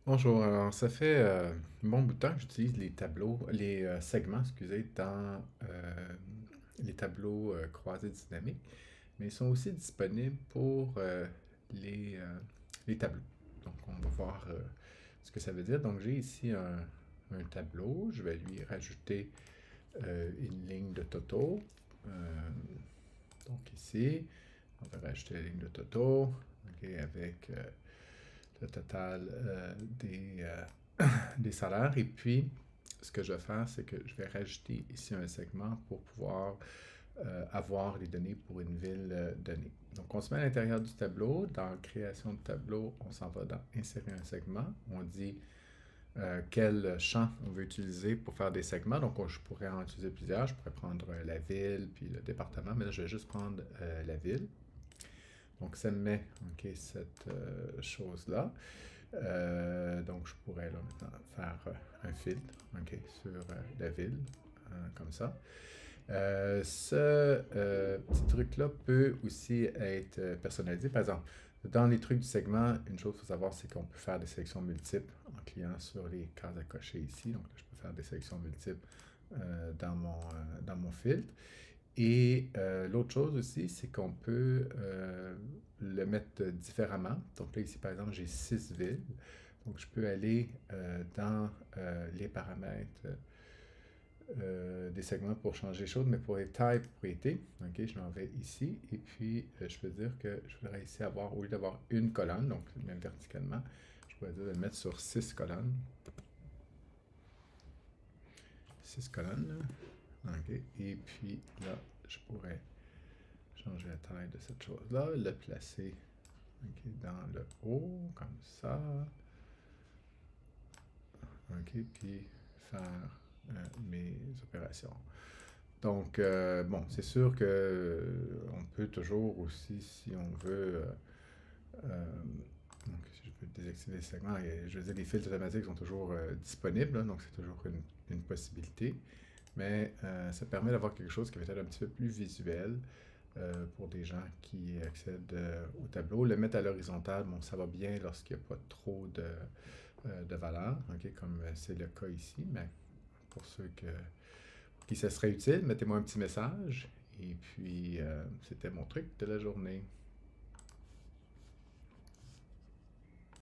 Bonjour, alors ça fait un bon bout de temps que j'utilise les tableaux, les segments, excusez, dans les tableaux croisés dynamiques, mais ils sont aussi disponibles pour les tableaux. Donc on va voir ce que ça veut dire. Donc j'ai ici un tableau, je vais lui rajouter une ligne de Toto. Euh, donc ici, on va rajouter la ligne de Toto, ok, avec le total des salaires. Et puis, ce que je vais faire, c'est que je vais rajouter ici un segment pour pouvoir avoir les données pour une ville donnée. Donc, on se met à l'intérieur du tableau. Dans création de tableau, on s'en va dans insérer un segment. On dit quel champ on veut utiliser pour faire des segments. Donc, je pourrais en utiliser plusieurs. Je pourrais prendre la ville puis le département, mais là, je vais juste prendre la ville. Donc, ça me met cette chose-là. Donc, je pourrais là, maintenant faire un filtre sur la ville, comme ça. Ce petit truc-là peut aussi être personnalisé. Par exemple, dans les trucs du segment, une chose qu'il faut savoir, c'est qu'on peut faire des sélections multiples en cliquant sur les cases à cocher ici. Donc, là, je peux faire des sélections multiples dans mon filtre. Et l'autre chose aussi, c'est qu'on peut le mettre différemment. Donc là, ici, par exemple, j'ai 6 villes. Donc, je peux aller dans les paramètres des segments pour changer les choses, mais pour les tailles propriétés, je m'en vais ici. Et puis, je peux dire que je voudrais ici avoir, au lieu d'avoir une colonne, donc même verticalement, je pourrais dire de le mettre sur 6 colonnes. 6 colonnes. Et puis là, je pourrais changer la taille de cette chose-là, le placer dans le haut, comme ça. Puis faire mes opérations. Donc, bon, c'est sûr que on peut toujours aussi, si on veut, donc si je peux désactiver les segments, et, je veux dire, les filtres automatiques sont toujours disponibles, là, donc c'est toujours une possibilité. Mais ça permet d'avoir quelque chose qui va être un petit peu plus visuel pour des gens qui accèdent au tableau. Le mettre à l'horizontale, bon, ça va bien lorsqu'il n'y a pas trop de valeur, comme c'est le cas ici, mais pour ceux qui ça serait utile, mettez-moi un petit message. Et puis, c'était mon truc de la journée.